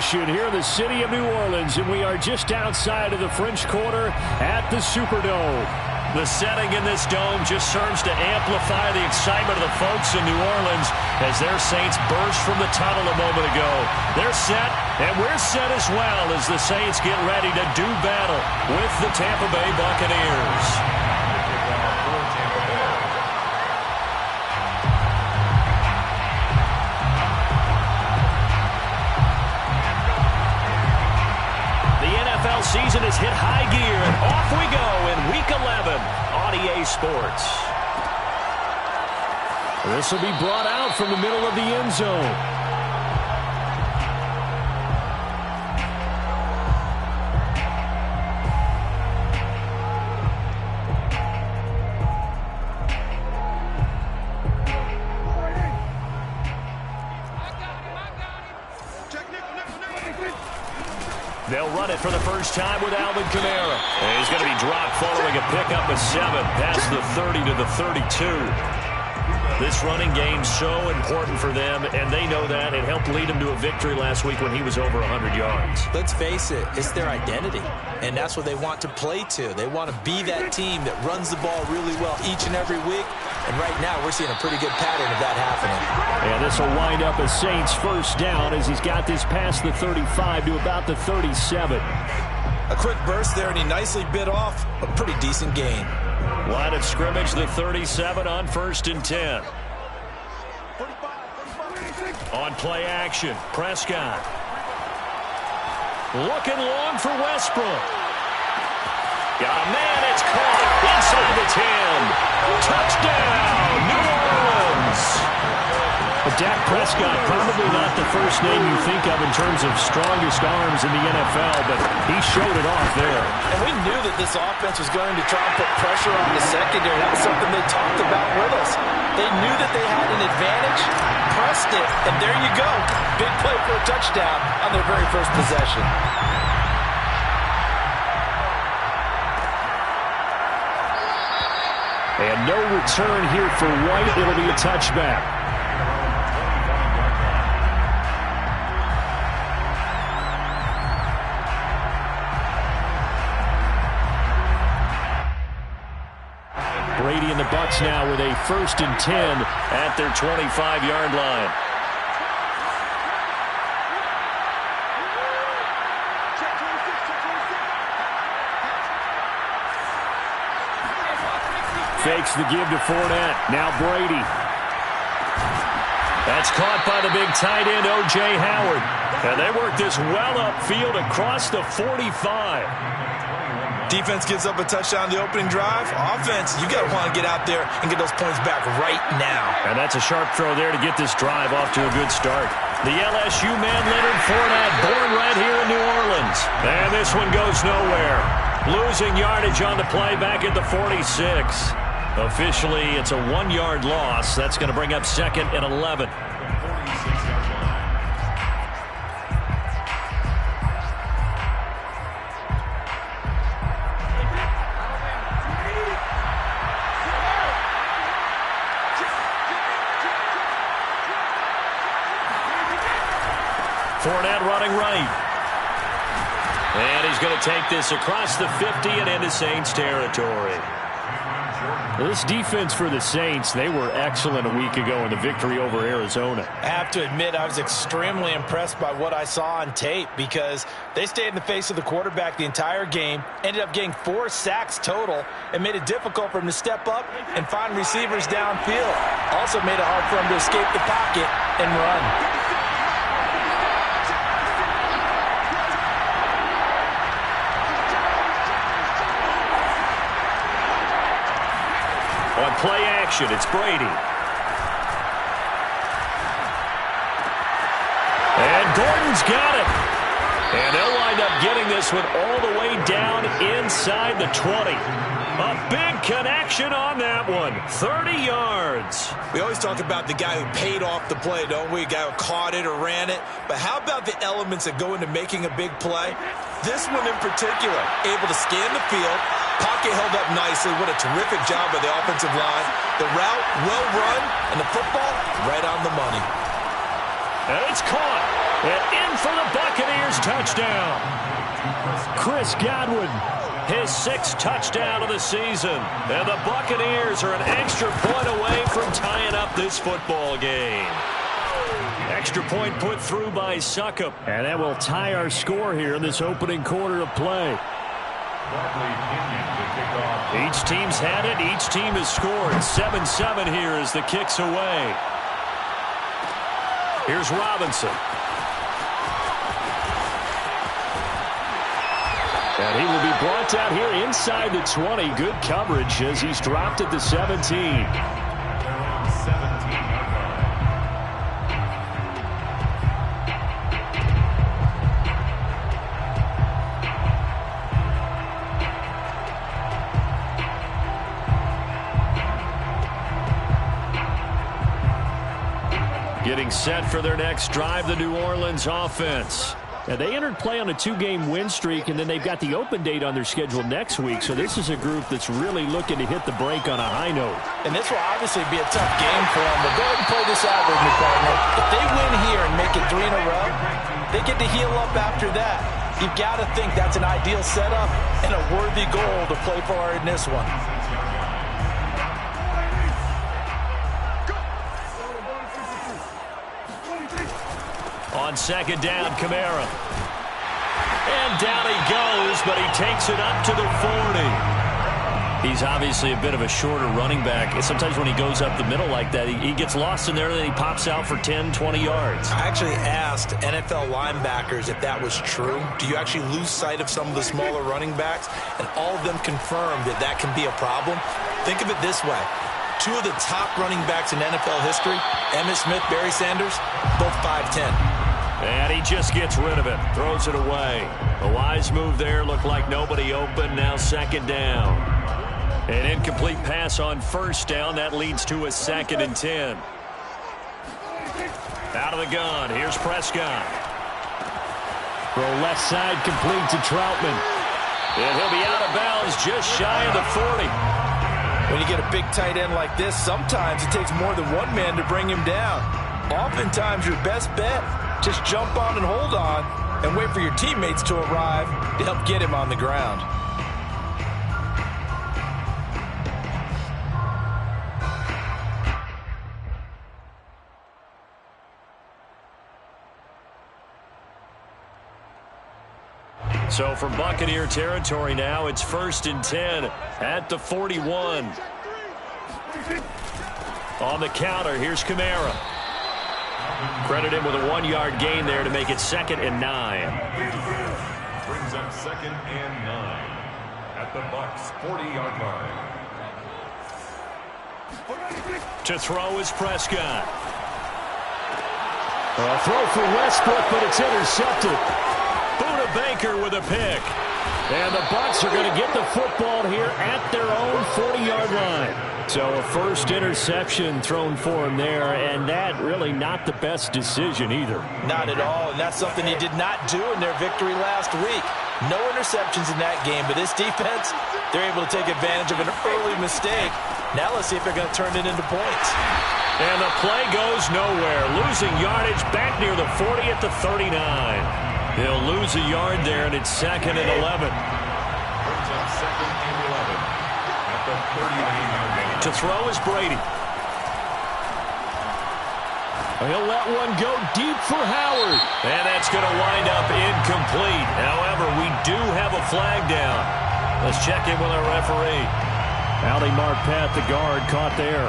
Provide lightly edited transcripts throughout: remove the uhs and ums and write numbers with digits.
celebration here in the city of New Orleans, and we are just outside of the French Quarter at the Superdome. The setting in this dome just serves to amplify the excitement of the folks in New Orleans as their Saints burst from the tunnel a moment ago. They're set, and we're set as well as the Saints get ready to do battle with the Tampa Bay Buccaneers. Season has hit high gear, and off we go in Week 11 on EA Sports. This will be brought out from the middle of the end zone. They'll run it for the first time with Alvin Kamara. And he's going to be dropped following a pickup of 7 past the 30 to the 32. This running game's so important for them, and they know that. It helped lead them to a victory last week when he was over 100 yards. Let's face it, it's their identity, and that's what they want to play to. They want to be that team that runs the ball really well each and every week, and right now we're seeing a pretty good pattern of that happening. And this will wind up a Saints first down as he's got this past the 35 to about the 37. A quick burst there, and he nicely bit off a pretty decent gain. Line of scrimmage, the 37 on 1st and 10. On play action, Prescott. Looking long for Westbrook. Got a man, it's caught inside the 10. Touchdown, New Orleans. But Dak Prescott, probably not the first name you think of in terms of strongest arms in the NFL, but he showed it off there. And we knew that this offense was going to try and put pressure on the secondary. That was something they talked about with us. They knew that they had an advantage, pressed it, and there you go. Big play for a touchdown on their very first possession. And no return here for White. It'll be a touchback. Brady and the Bucs now with a 1st and 10 at their 25-yard line. Fakes the give to Fournette. Now Brady. That's caught by the big tight end, O.J. Howard. And they work this well upfield across the 45. Defense gives up a touchdown the opening drive. Offense, you got to want to get out there and get those points back right now. And that's a sharp throw there to get this drive off to a good start. The LSU man, Leonard Fournette, born right here in New Orleans. And this one goes nowhere. Losing yardage on the play back at the 46. Officially, it's a 1-yard loss. That's going to bring up 2nd and 11. Fournette running right. And he's going to take this across the 50 and into Saints territory. This defense for the Saints, they were excellent a week ago in the victory over Arizona. I have to admit, I was extremely impressed by what I saw on tape because they stayed in the face of the quarterback the entire game, ended up getting 4 sacks total, and made it difficult for him to step up and find receivers downfield. Also made it hard for him to escape the pocket and run. On play action, it's Brady. And Gordon's got it. And they'll wind up getting this one all the way down inside the 20. A big connection on that one. 30 yards. We always talk about the guy who paid off the play, don't we? A guy who caught it or ran it. But how about the elements that go into making a big play? This one in particular, able to scan the field. Pocket held up nicely. What a terrific job by the offensive line. The route, well run, and the football, right on the money. And it's caught. And in for the Buccaneers. touchdown. Chris Godwin, his 6th touchdown of the season. And the Buccaneers are an extra point away from tying up this football game. Extra point put through by Succop. And that will tie our score here in this opening quarter of play. Each team's had it. Each team has scored. 7-7 here as the kick's away. Here's Robinson. And he will be brought out here inside the 20. Good coverage as he's dropped at the 17. Getting set for their next drive, the New Orleans offense. Now, they entered play on a 2-game win streak, and then they've got the open date on their schedule next week. So this is a group that's really looking to hit the break on a high note. And this will obviously be a tough game for them. But go ahead and play this out with me, partner. If they win here and make it 3 in a row, they get to heal up after that. You've got to think that's an ideal setup and a worthy goal to play for in this one. On 2nd down, Kamara. And down he goes, but he takes it up to the 40. He's obviously a bit of a shorter running back. Sometimes when he goes up the middle like that, he gets lost in there, and then he pops out for 10, 20 yards. I actually asked NFL linebackers if that was true. Do you actually lose sight of some of the smaller running backs? And all of them confirmed that that can be a problem. Think of it this way. 2 of the top running backs in NFL history, Emmitt Smith, Barry Sanders, both 5'10". And he just gets rid of it, throws it away. A wise move there, looked like nobody open, now 2nd down. An incomplete pass on 1st down, that leads to a 2nd and 10. Out of the gun, here's Prescott. Throw left side complete to Troutman. And he'll be out of bounds just shy of the 40. When you get a big tight end like this, sometimes it takes more than one man to bring him down. Oftentimes your best bet, just jump on and hold on and wait for your teammates to arrive to help get him on the ground. So from Buccaneer territory now, it's 1st and 10 at the 41. On the counter, here's Kamara. Credit him with a 1-yard gain there to make it 2nd and 9. Brings up 2nd and 9 at the Bucs 40-yard line. To throw is Prescott. A throw for Westbrook, but it's intercepted. Buda Baker with a pick. And the Bucs are going to get the football here at their own 40-yard line. So a first interception thrown for him there, and that really not the best decision either. Not at all, and that's something he did not do in their victory last week. No interceptions in that game, but this defense, they're able to take advantage of an early mistake. Now let's see if they're going to turn it into points. And the play goes nowhere. Losing yardage back near the 40 at the 39. He'll lose a yard there, and it's 2nd and 11. Brings up 2nd and 11 at the 39-yard line. To throw is Brady. He'll let one go deep for Howard. And that's going to wind up incomplete. However, we do have a flag down. Let's check in with our referee. Ali Marpet, the guard, caught there.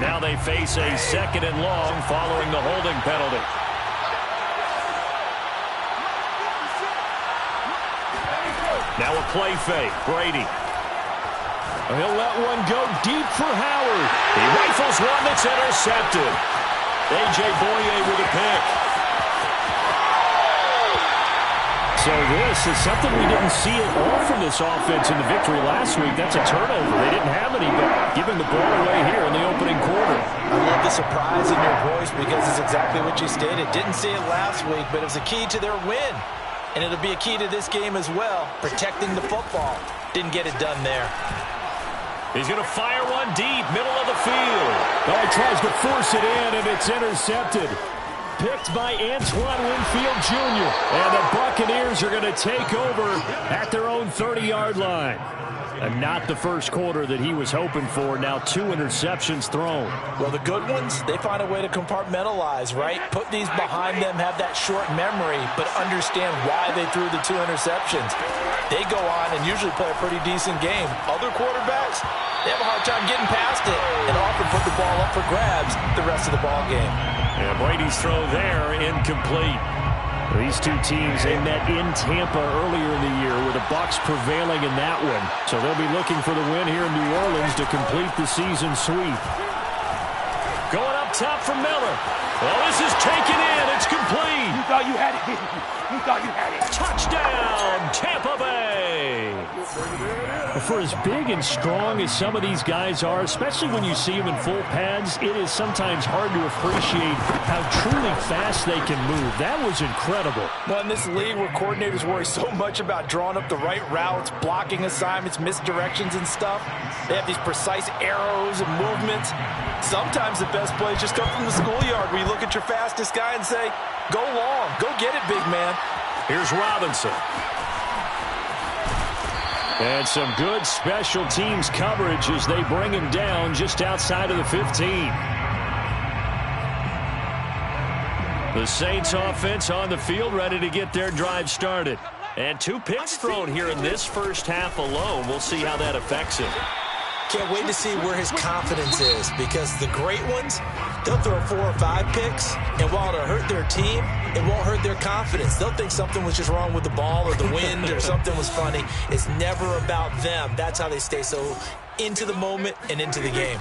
Now they face a 2nd and long following the holding penalty. Now a play fake. Brady. He'll let one go deep for Howard. He rifles one that's intercepted. A.J. Boye with a pick. So this is something we didn't see at all from this offense in the victory last week. That's a turnover. They didn't have any, but giving the ball away here in the opening quarter. I love the surprise in your voice because it's exactly what you stated. Didn't see it last week, but it was a key to their win. And it'll be a key to this game as well, protecting the football. Didn't get it done there. He's going to fire one one deep, middle of the field. Oh, he tries to force it in, and it's intercepted. Picked by Antoine Winfield Jr. And the Buccaneers are going to take over at their own 30-yard line. And not the first quarter that he was hoping for. Now 2 interceptions thrown. Well, the good ones, they find a way to compartmentalize, right? Put these behind them, have that short memory, but understand why they threw the 2 interceptions. They go on and usually play a pretty decent game. Other quarterbacks, they have a hard time getting past it and often put the ball up for grabs the rest of the ball game. And Brady's throw there, incomplete. These two teams, they met in Tampa earlier in the year with the Bucs prevailing in that one. So they'll be looking for the win here in New Orleans to complete the season sweep. Going up top for Miller. Well, this is taken in. It's complete. You thought you had it, didn't you? You thought you had it. Touchdown, Tampa Bay. For as big and strong as some of these guys are, especially when you see them in full pads, it is sometimes hard to appreciate how truly fast they can move. That was incredible. Well, in this league where coordinators worry so much about drawing up the right routes, blocking assignments, misdirections and stuff, they have these precise arrows and movements. Sometimes the best plays just come from the schoolyard where you look at your fastest guy and say, go long, go get it, big man. Here's Robinson. And some good special teams coverage as they bring him down just outside of the 15. The Saints offense on the field ready to get their drive started. And 2 picks thrown here in this first half alone. We'll see how that affects him. Can't wait to see where his confidence is, because the great ones, they'll throw 4 or 5 picks, and while it'll hurt their team, it won't hurt their confidence. They'll think something was just wrong with the ball or the wind or something was funny. It's never about them. That's how they stay so into the moment and into the game.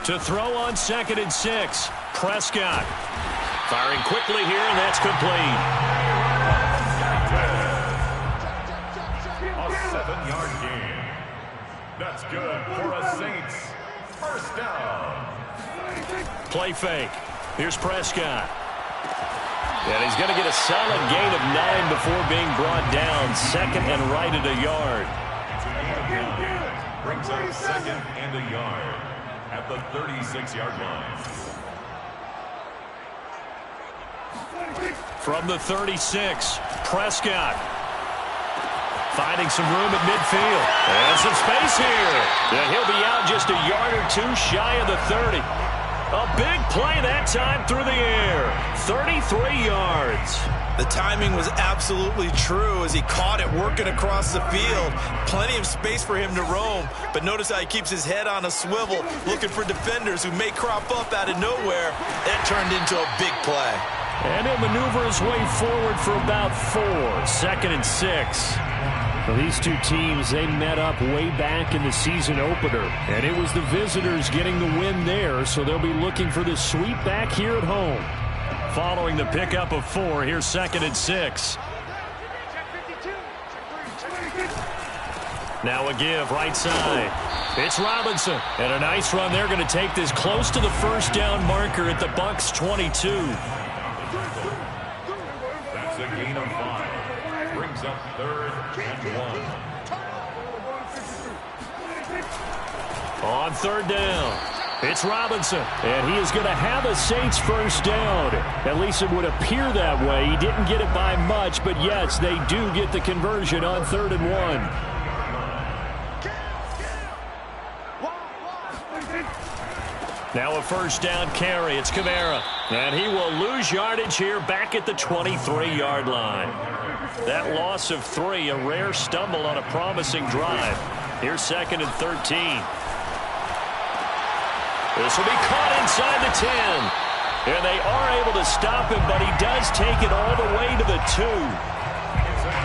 To throw on 2nd and 6, Prescott. Firing quickly here, and that's complete. A 7-yard gain. That's good for a Saints first down. Play fake. Here's Prescott. And he's going to get a solid gain of 9 before being brought down. 2nd and right at a yard. Brings up 2nd and a yard at the 36-yard line. From the 36, Prescott. Finding some room at midfield. And some space here. And he'll be out just a yard or 2 shy of the 30. A big play that time through the air. 33 yards. The timing was absolutely true as he caught it working across the field. Plenty of space for him to roam. But notice how he keeps his head on a swivel, looking for defenders who may crop up out of nowhere. That turned into a big play. And he'll maneuver his way forward for about 4. 2nd and 6. Well, these two teams, they met up way back in the season opener. And it was the visitors getting the win there, so they'll be looking for the sweep back here at home. Following the pickup of 4, here's 2nd and 6. Now a give, right side. It's Robinson. And a nice run. They're going to take this close to the first down marker at the Bucs 22. That's a gain of 5. Brings up 3rd and 1. On 3rd down, it's Robinson. And he is going to have a Saints first down. At least it would appear that way. He didn't get it by much, but yes, they do get the conversion on 3rd and 1. Now a first down carry. It's Kamara. And he will lose yardage here back at the 23-yard line. That loss of 3, a rare stumble on a promising drive. Here's 2nd and 13. This will be caught inside the 10. And they are able to stop him, but he does take it all the way to the 2.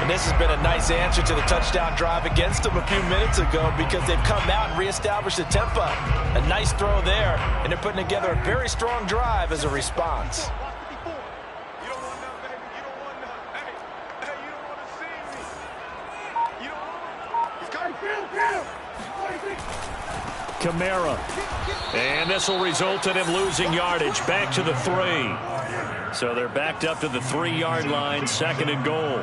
And this has been a nice answer to the touchdown drive against them a few minutes ago, because they've come out and reestablished the tempo. A nice throw there, and they're putting together a very strong drive as a response. Kamara. And this will result in him losing yardage back to the 3. So they're backed up to the 3-yard line, 2nd and goal.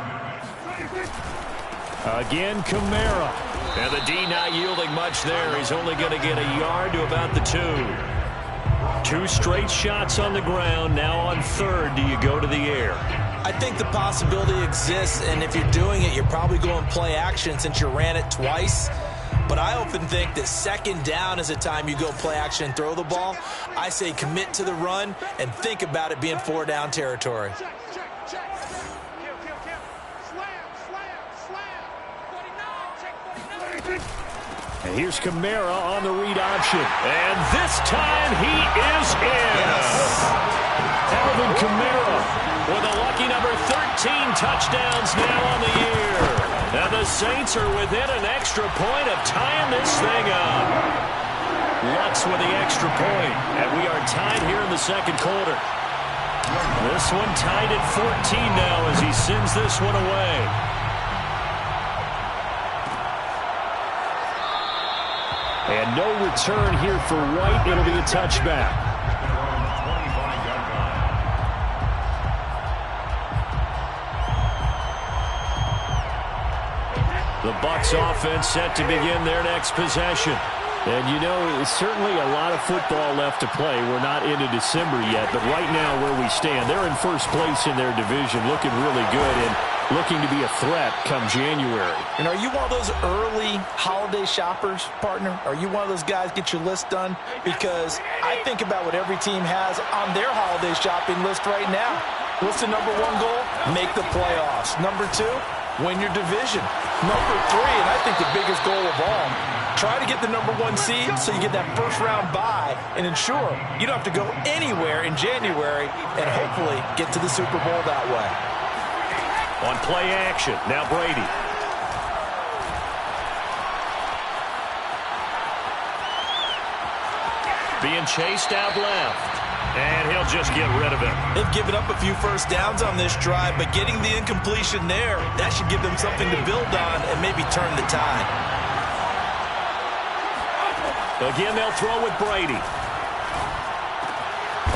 Again, Kamara. And the D not yielding much there. He's only going to get a yard to about the 2. 2 straight shots on the ground. Now on 3rd, do you go to the air? I think the possibility exists, and if you're doing it, you're probably going play action since you ran it twice. But I often think that 2nd down is the time you go play action and throw the ball. I say commit to the run and think about it being 4-down territory. And here's Kamara on the read option. And this time he is in. Yes. Alvin Kamara with a lucky number 13 touchdowns now on the year. And the Saints are within an extra point of tying this thing up. Lux with the extra point. And we are tied here in the 2nd quarter. This one tied at 14 now as he sends this one away. And no return here for White. It'll be a touchback. The Bucs offense set to begin their next possession. And, you know, it's certainly a lot of football left to play. We're not into December yet, but right now where we stand, they're in first place in their division, looking really good and looking to be a threat come January. And are you one of those early holiday shoppers, partner? Are you one of those guys get your list done? Because I think about what every team has on their holiday shopping list right now. What's the number 1 goal? Make the playoffs. Number 2, win your division. Number 3, and I think the biggest goal of all, try to get the number 1 seed so you get that first-round bye and ensure you don't have to go anywhere in January and hopefully get to the Super Bowl that way. On play action, now Brady. Being chased out left. And he'll just get rid of it. They've given up a few first downs on this drive, but getting the incompletion there, that should give them something to build on and maybe turn the tide. Again, they'll throw with Brady.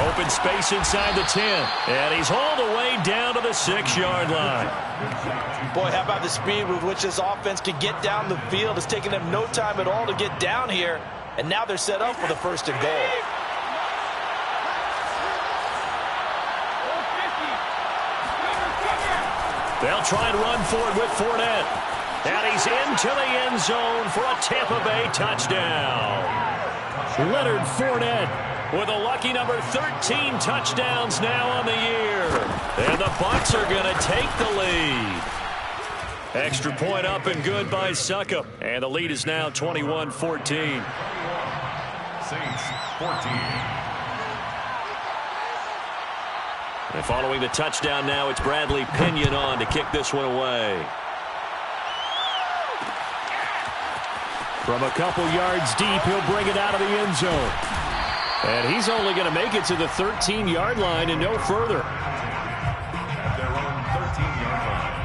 Open space inside the 10. And he's all the way down to the 6-yard line. Boy, how about the speed with which this offense can get down the field? It's taken them no time at all to get down here. And now they're set up for the 1st and goal. They'll try and run for it with Fournette. And he's into the end zone for a Tampa Bay touchdown. Leonard Fournette with a lucky number 13 touchdowns now on the year. And the Bucs are going to take the lead. Extra point up and good by Succop. And the lead is now 21-14. Saints 14. And following the touchdown now, it's Bradley Pinion on to kick this one away. From a couple yards deep, he'll bring it out of the end zone. And he's only going to make it to the 13-yard line and no further. At their own 13-yard line.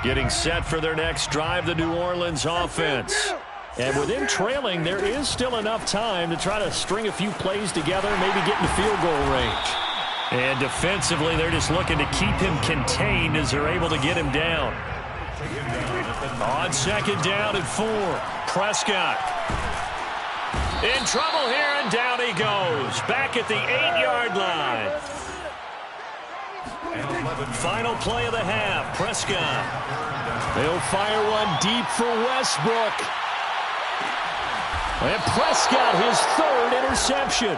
Getting set for their next drive, the New Orleans offense. And with him trailing, there is still enough time to try to string a few plays together, maybe get in field goal range. And defensively, they're just looking to keep him contained as they're able to get him down. On 2nd down and 4, Prescott. In trouble here, and down he goes. Back at the 8-yard line. Final play of the half, Prescott. They'll fire one deep for Westbrook. And Prescott, his 3rd interception.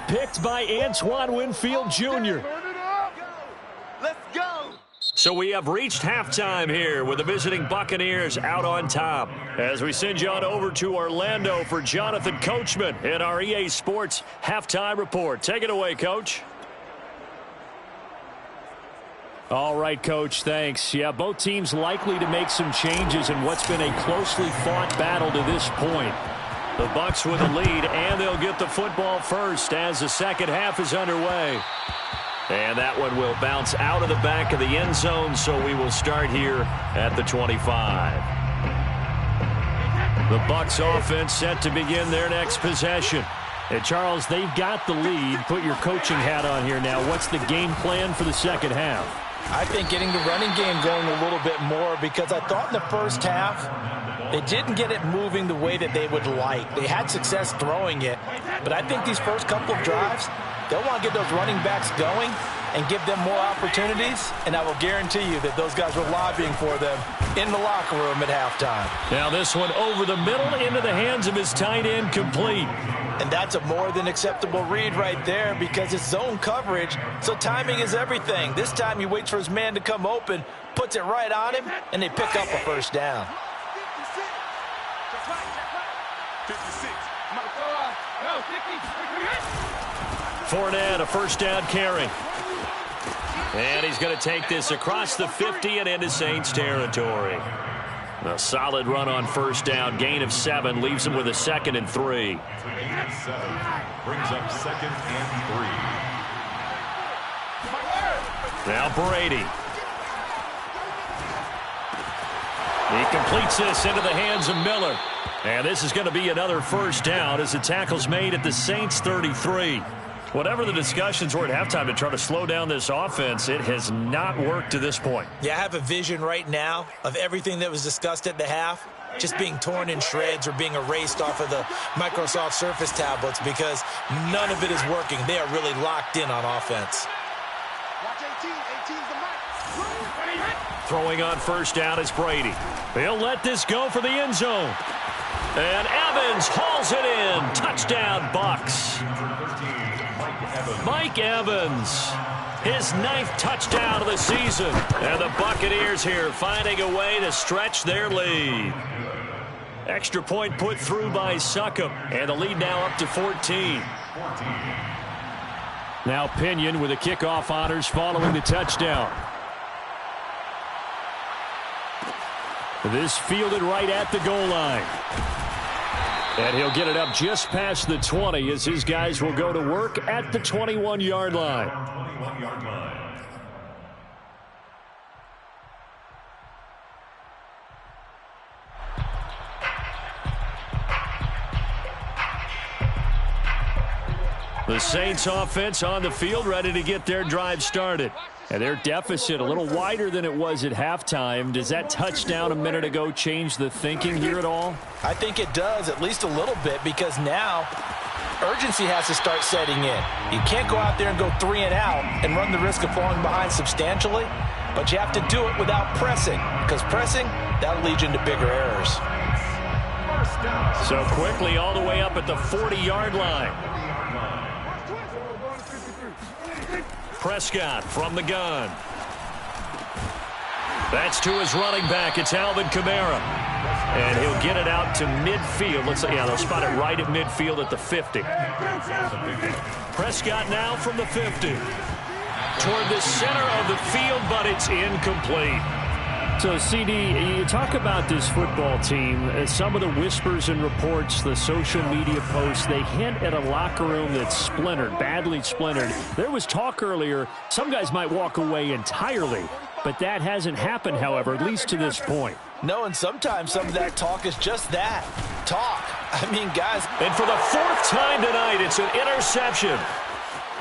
Picked by Antoine Winfield Jr. Let's go. So we have reached halftime here with the visiting Buccaneers out on top. As we send you on over to Orlando for Jonathan Coachman in our EA Sports Halftime Report. Take it away, Coach. All right, Coach, thanks. Yeah, both teams likely to make some changes in what's been a closely fought battle to this point. The Bucs with the lead, and they'll get the football first as the second half is underway. And that one will bounce out of the back of the end zone, so we will start here at the 25. The Bucs offense set to begin their next possession. And Charles, they've got the lead. Put your coaching hat on here now. What's the game plan for the second half? I think getting the running game going a little bit more, because I thought in the first half they didn't get it moving the way that they would like. They had success throwing it, but I think these first couple of drives, they'll want to get those running backs going and give them more opportunities, and I will guarantee you that those guys were lobbying for them in the locker room at halftime. Now this one over the middle into the hands of his tight end, complete. And that's a more than acceptable read right there, because it's zone coverage, so timing is everything. This time he waits for his man to come open, puts it right on him, and they pick up a first down. 56. Fournette, a first down carry. And he's going to take this across the 50 and into Saints territory. A solid run on first down. Gain of 7 leaves him with a 2nd and 3. Brings up 2nd and 3. Now Brady. He completes this into the hands of Miller. And this is going to be another first down as the tackle's made at the Saints 33. Whatever the discussions were at halftime to try to slow down this offense, it has not worked to this point. Yeah, I have a vision right now of everything that was discussed at the half just being torn in shreds or being erased off of the Microsoft Surface tablets, because none of it is working. They are really locked in on offense. Watch 18. 18's the mark. Throwing on first down is Brady. He'll let this go for the end zone. And Evans hauls it in. Touchdown, Bucs. Mike Evans, his 9th touchdown of the season. And the Buccaneers here finding a way to stretch their lead. Extra point put through by Succop. And the lead now up to 14. Now Pinion with the kickoff honors following the touchdown. This fielded right at the goal line. And he'll get it up just past the 20 as his guys will go to work at the 21-yard line. 21-yard line. The Saints offense on the field, ready to get their drive started. And their deficit a little wider than it was at halftime. Does that touchdown a minute ago change the thinking here at all? I think it does, at least a little bit, because now urgency has to start setting in. You can't go out there and go 3 and out and run the risk of falling behind substantially, but you have to do it without pressing, because pressing, that'll lead you into bigger errors. So quickly all the way up at the 40-yard line. Prescott from the gun. That's to his running back. It's Alvin Kamara. And he'll get it out to midfield. They'll spot it right at midfield at the 50. Prescott now from the 50. Toward the center of the field, but it's incomplete. So, CD, you talk about this football team. Some of the whispers and reports, the social media posts, they hint at a locker room that's splintered, badly splintered. There was talk earlier, some guys might walk away entirely, but that hasn't happened, however, at least to this point. No, and sometimes some of that talk is just that, talk. I mean, guys. And for the 4th time tonight, it's an interception.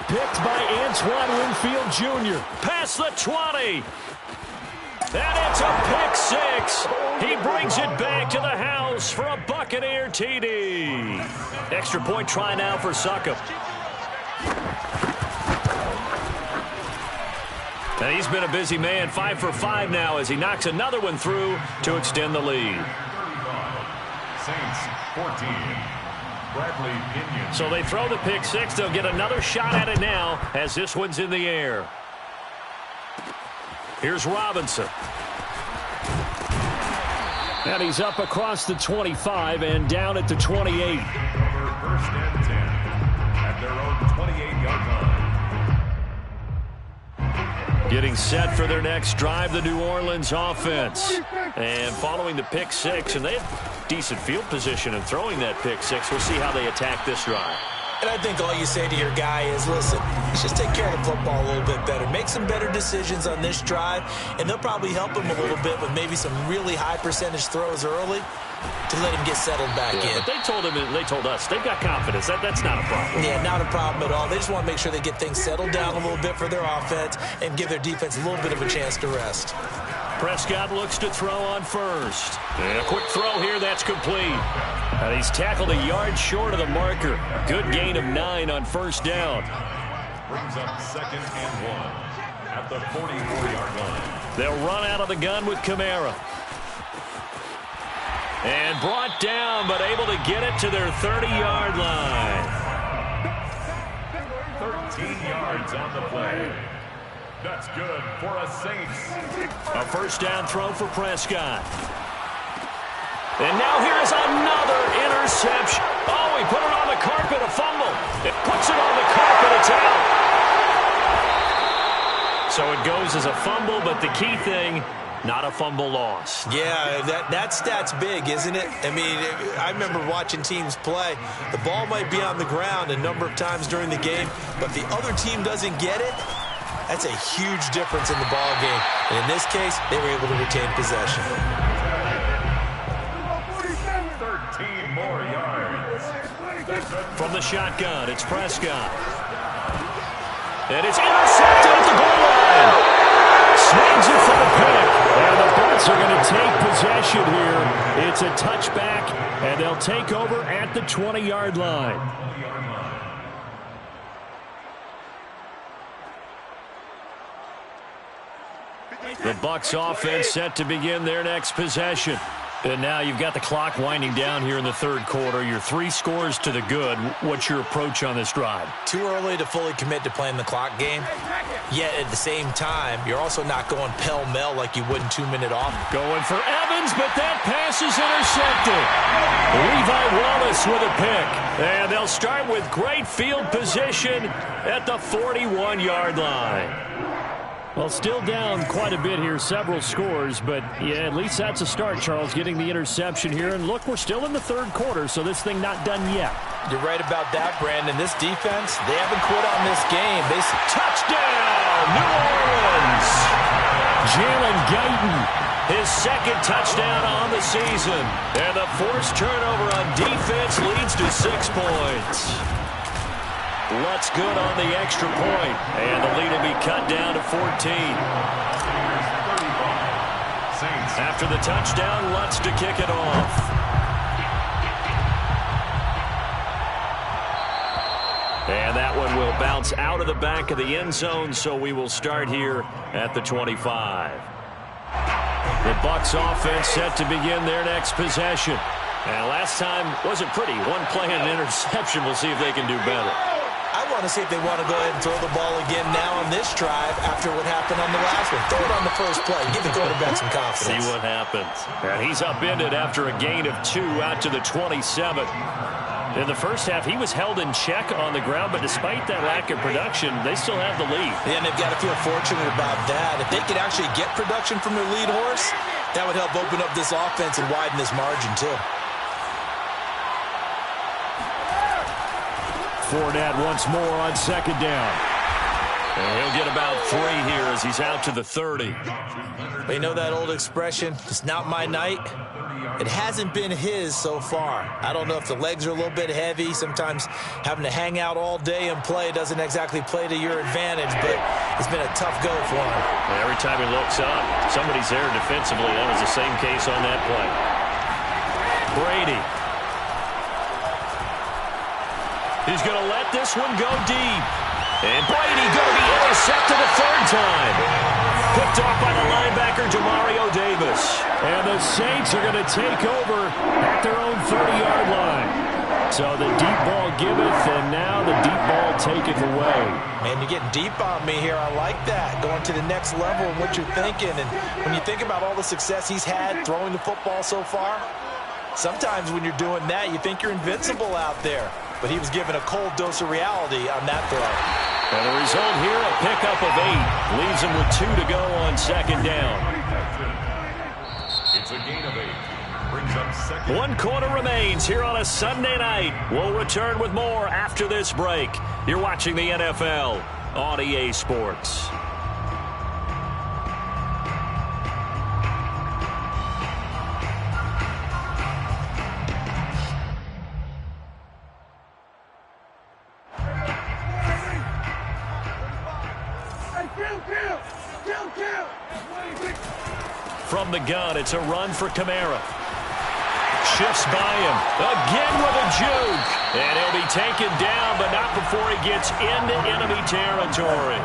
Picked by Antoine Winfield Jr. Past the 20. And it's a pick 6. He brings it back to the house for a Buccaneer TD. Extra point try now for Succop. And he's been a busy man, 5 for 5 now as he knocks another one through to extend the lead. Saints 14. Bradley Pinion. So they throw the pick 6. They'll get another shot at it now as this one's in the air. Here's Robinson. And he's up across the 25 and down at the 28. First and 10 at their own 28-yard line. Getting set for their next drive, the New Orleans offense. And following the pick 6, and they have decent field position in throwing that pick 6. We'll see how they attack this drive. And I think all you say to your guy is, listen, let's just take care of the football a little bit better. Make some better decisions on this drive, and they'll probably help him a little bit with maybe some really high percentage throws early to let him get settled back in. But they told him, and they told us, they've got confidence. That's not a problem. Yeah, not a problem at all. They just want to make sure they get things settled down a little bit for their offense and give their defense a little bit of a chance to rest. Prescott looks to throw on first. And a quick throw here, that's complete. And he's tackled a yard short of the marker. Good gain of 9 on first down. Brings up 2nd and 1 at the 44-yard line. They'll run out of the gun with Kamara. And brought down, but able to get it to their 30-yard line. 13 yards on the play. That's good for a Saints. A first down throw for Prescott. And now here's another interception. Oh, he put it on the carpet, a fumble. It puts it on the carpet, it's out. So it goes as a fumble, but the key thing, not a fumble loss. Yeah, that stat's big, isn't it? I mean, I remember watching teams play. The ball might be on the ground a number of times during the game, but the other team doesn't get it. That's a huge difference in the ball game. And in this case, they were able to retain possession. 13 more yards. From the shotgun, it's Prescott. And it's intercepted at the goal line. Snags it for the pick. And the Bucs are going to take possession here. It's a touchback, and they'll take over at the 20-yard line. The Bucs offense set to begin their next possession. And now you've got the clock winding down here in the third quarter. You're 3 scores to the good. What's your approach on this drive? Too early to fully commit to playing the clock game. Yet at the same time, you're also not going pell-mell like you would in 2-minute off. Going for Evans, but that pass is intercepted. Levi Wallace with a pick. And they'll start with great field position at the 41-yard line. Well, still down quite a bit here, several scores, but yeah, at least that's a start, Charles, getting the interception here. And look, we're still in the third quarter, so this thing not done yet. You're right about that, Brandon. This defense, they haven't quit on this game. Touchdown, New Orleans! Jalen Guyton, his second touchdown on the season. And the forced turnover on defense leads to 6 points. Lutz good on the extra point, and the lead will be cut down to 14. After the touchdown, Lutz to kick it off. And that one will bounce out of the back of the end zone, so we will start here at the 25. The Bucs offense set to begin their next possession. And last time wasn't pretty. One play and an interception. We'll see if they can do better. I want to see if they want to go ahead and throw the ball again now on this drive after what happened on the last one. Throw it on the first play. Give the quarterback some confidence. See what happens. And he's upended after a gain of 2 out to the 27. In the first half, he was held in check on the ground, but despite that lack of production, they still have the lead. Yeah, and they've got to feel fortunate about that. If they could actually get production from their lead horse, that would help open up this offense and widen this margin, too. Fournette once more on second down. And he'll get about 3 here as he's out to the 30. But you know that old expression, it's not my night? It hasn't been his so far. I don't know if the legs are a little bit heavy. Sometimes having to hang out all day and play doesn't exactly play to your advantage, but it's been a tough go for him. Every time he looks up, somebody's there defensively. That was the same case on that play. Brady. He's going to let this one go deep. And Brady going to be intercepted a third time. Picked off by the linebacker, Demario Davis. And the Saints are going to take over at their own 30-yard line. So the deep ball giveth, and now the deep ball taketh away. Man, you're getting deep on me here. I like that. Going to the next level of what you're thinking. And when you think about all the success he's had throwing the football so far, sometimes when you're doing that, you think you're invincible out there. But he was given a cold dose of reality on that throw. And the result here, a pickup of 8. Leaves him with 2 to go on second down. It's a gain of 8. Brings up them second. One quarter remains here on a Sunday night. We'll return with more after this break. You're watching the NFL on EA Sports. From the gun, it's a run for Kamara. Shifts by him. Again with a juke. And he'll be taken down, but not before he gets into enemy territory.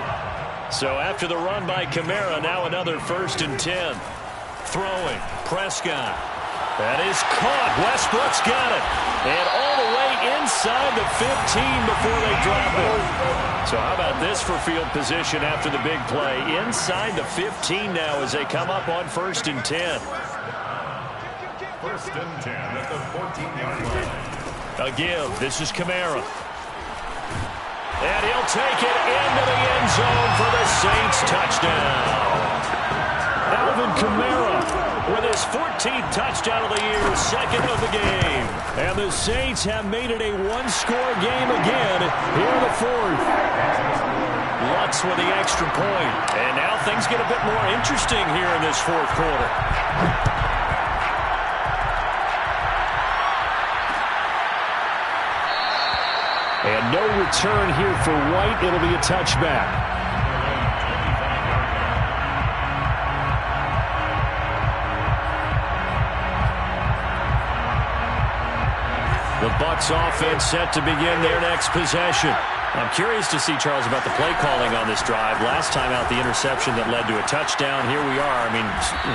So after the run by Kamara, now another 1st and 10. Throwing. Prescott. That is caught. Westbrook's got it. And all the way inside the 15 before they drop it. So how about this for field position after the big play? Inside the 15 now as they come up on 1st and 10. 1st and 10 at the 14-yard line. A give. This is Kamara. And he'll take it into the end zone for the Saints touchdown. Alvin Kamara with his 14th touchdown of the year, 2nd of the game. And the Saints have made it a one-score game again here in the 4th. Lutz with the extra point. And now things get a bit more interesting here in this 4th quarter. And no return here for White. It'll be a touchback. The Bucs offense set to begin their next possession. I'm curious to see, Charles, about the play calling on this drive. Last time out, the interception that led to a touchdown. Here we are. I mean,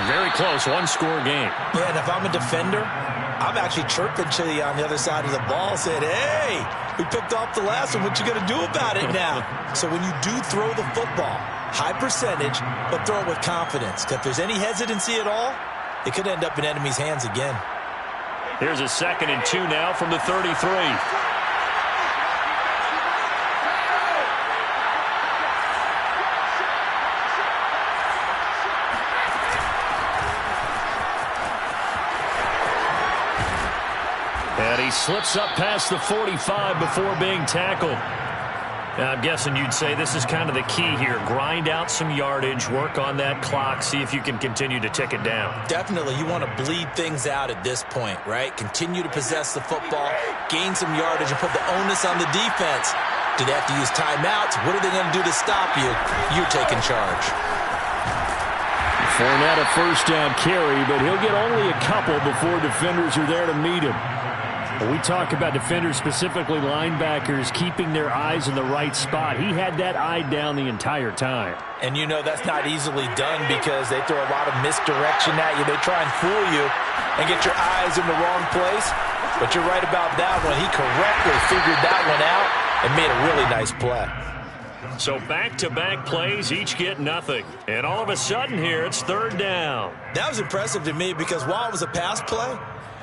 very close, one-score game. Yeah, and if I'm a defender, I'm actually chirping to you on the other side of the ball, saying, hey, we picked off the last one. What you going to do about it now? So when you do throw the football, high percentage, but throw it with confidence. Because if there's any hesitancy at all, it could end up in enemy's hands again. Here's a 2nd and 2 now from the 33. And he slips up past the 45 before being tackled. Now, I'm guessing you'd say this is kind of the key here. Grind out some yardage, work on that clock, see if you can continue to tick it down. Definitely. You want to bleed things out at this point, right? Continue to possess the football, gain some yardage, and put the onus on the defense. Do they have to use timeouts? What are they going to do to stop you? You're taking charge. Fournette a 1st down carry, but he'll get only a couple before defenders are there to meet him. We talk about defenders, specifically linebackers, keeping their eyes in the right spot. He had that eye down the entire time. And you know that's not easily done because they throw a lot of misdirection at you. They try and fool you and get your eyes in the wrong place. But you're right about that one. He correctly figured that one out and made a really nice play. So back-to-back plays, each get nothing. And all of a sudden here, it's 3rd down. That was impressive to me because while it was a pass play,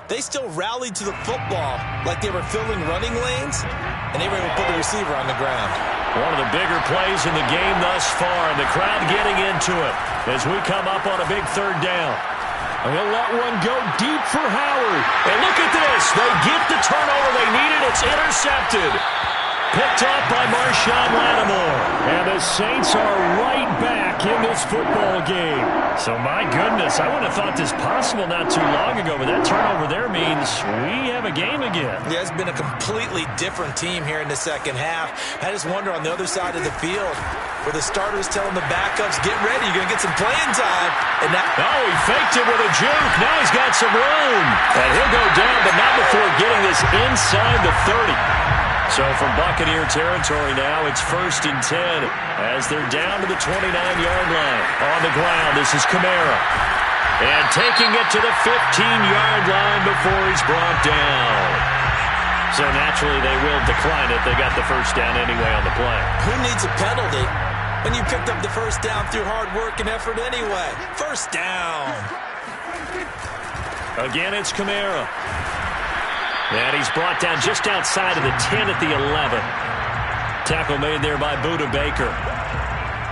they still rallied to the football like they were filling running lanes, and they were able to put the receiver on the ground. One of the bigger plays in the game thus far, and the crowd getting into it as we come up on a big 3rd down. He'll let one go deep for Howard. And look at this. They get the turnover they needed. It's intercepted. Picked up by Marshawn Lattimore. And the Saints are right back in this football game. So, my goodness, I wouldn't have thought this possible not too long ago, but that turnover there means we have a game again. Yeah, it's been a completely different team here in the 2nd half. I just wonder on the other side of the field where the starters telling the backups, get ready, you're going to get some playing time. And now, oh, he faked it with a juke. Now he's got some room. And he'll go down, but not before getting this inside the 30. So from Buccaneer territory now, it's 1st and 10 as they're down to the 29-yard line. On the ground, this is Kamara. And taking it to the 15-yard line before he's brought down. So naturally they will decline it. They got the 1st down anyway on the play. Who needs a penalty when you picked up the 1st down through hard work and effort anyway? 1st down. Again, it's Kamara. And he's brought down just outside of the 10 at the 11. Tackle made there by Buda Baker.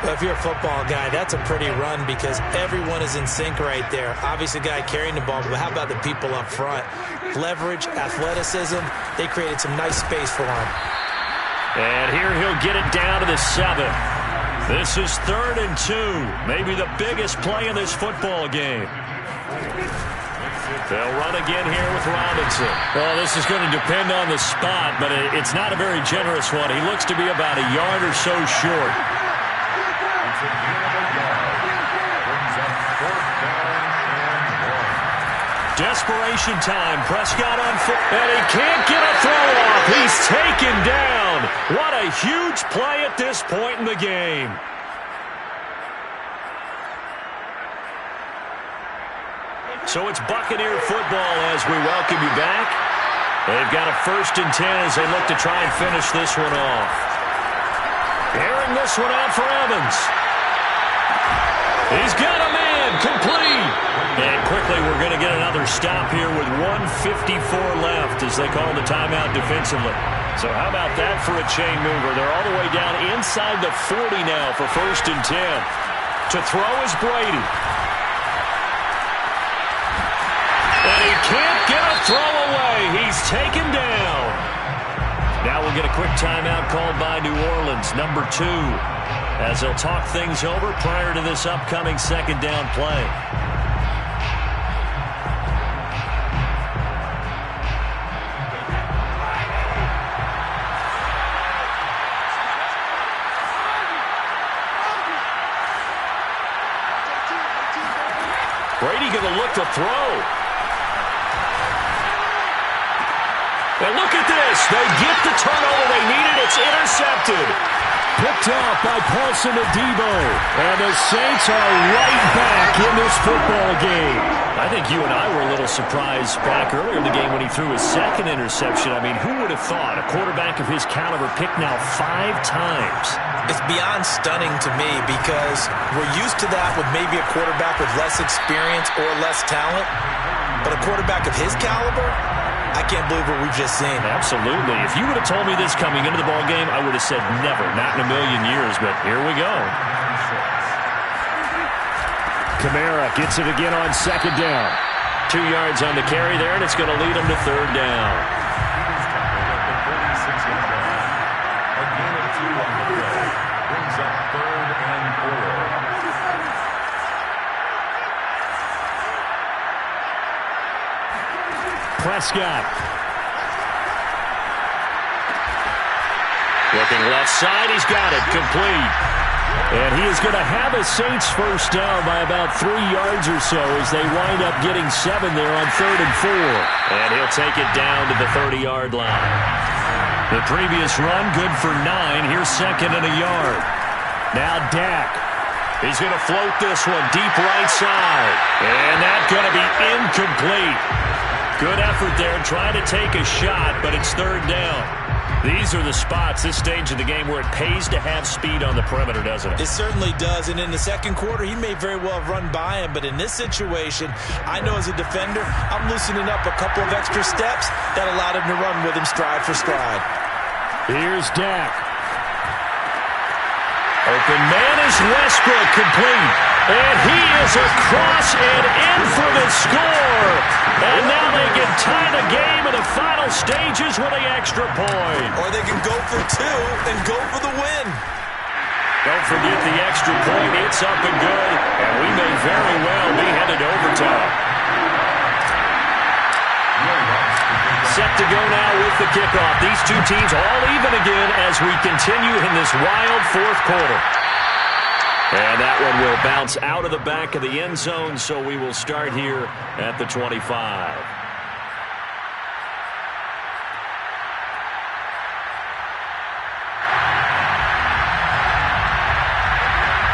Well, if you're a football guy, that's a pretty run because everyone is in sync right there. Obviously, the guy carrying the ball, but how about the people up front? Leverage, athleticism, they created some nice space for him. And here he'll get it down to the 7. This is 3rd and 2. Maybe the biggest play in this football game. They'll run again here with Robinson. Well, this is going to depend on the spot, but it's not a very generous one. He looks to be about a yard or so short. Desperation time. Prescott on foot, and he can't get a throw off. He's taken down. What a huge play at this point in the game. So it's Buccaneer football as we welcome you back. They've got a 1st and 10 as they look to try and finish this one off. Airing this one out for Evans. He's got a man complete. And quickly we're going to get another stop here with 1:54 left as they call the timeout defensively. So how about that for a chain mover? They're all the way down inside the 40 now for 1st and 10. To throw is Brady. And he can't get a throw away. He's taken down. Now we'll get a quick timeout called by New Orleans, number 2, as they'll talk things over prior to this upcoming 2nd down play. Brady going to look to throw. And look at this. They get the turnover they needed. It's intercepted. Picked off by Paulson Adebo. And the Saints are right back in this football game. I think you and I were a little surprised back earlier in the game when he threw his 2nd interception. I mean, who would have thought a quarterback of his caliber picked now 5 times? It's beyond stunning to me because we're used to that with maybe a quarterback with less experience or less talent. But a quarterback of his caliber, I can't believe what we've just seen. Absolutely. If you would have told me this coming into the ball game, I would have said never, not in a million years, but here we go. Kamara gets it again on 2nd down. 2 yards on the carry there, and it's going to lead him to 3rd down. Brings up 3rd and 4. Prescott. Looking left side, he's got it, complete. And he is going to have a Saints 1st down by about 3 yards or so as they wind up getting 7 there on 3rd and 4. And he'll take it down to the 30-yard line. The previous run, good for 9. Here's 2nd and a yard. Now Dak. He's going to float this one deep right side. And that's going to be incomplete. Good effort there, trying to take a shot, but it's 3rd down. These are the spots, this stage of the game, where it pays to have speed on the perimeter, doesn't it? It certainly does, and in the 2nd quarter, he may very well have run by him, but in this situation, I know as a defender, I'm loosening up a couple of extra steps that allowed him to run with him stride for stride. Here's Dak. Open man is Westbrook, complete. And he is across and in for the score. And now they can tie the game in the final stages with the extra point. Or they can go for 2 and go for the win. Don't forget the extra point. It's up and good. And we may very well be headed to overtime. Set to go now with the kickoff. These two teams all even again as we continue in this wild 4th quarter. And that one will bounce out of the back of the end zone, so we will start here at the 25.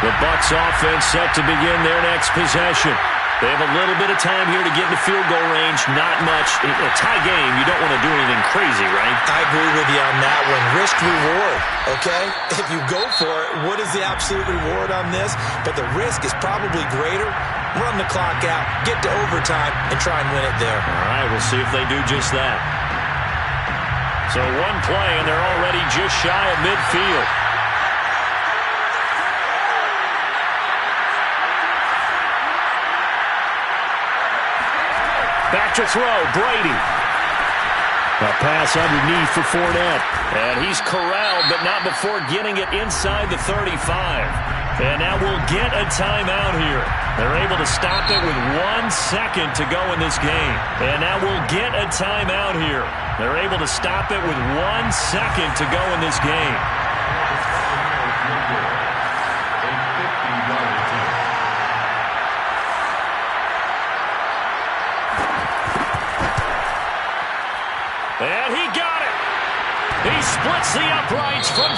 The Bucs offense set to begin their next possession. They have a little bit of time here to get into field goal range. Not much. In a tie game, you don't want to do anything crazy, right? I agree with you on that one. Risk reward, okay? If you go for it, what is the absolute reward on this? But the risk is probably greater. Run the clock out, get to overtime, and try and win it there. All right, we'll see if they do just that. So one play, and they're already just shy of midfield. to throw. Brady. A pass underneath for Fournette. And he's corralled, but not before getting it inside the 35. And now we'll get a timeout here. They're able to stop it with 1 second to go in this game. And now we'll get a timeout here. They're able to stop it with 1 second to go in this game. And he got it. He splits the uprights from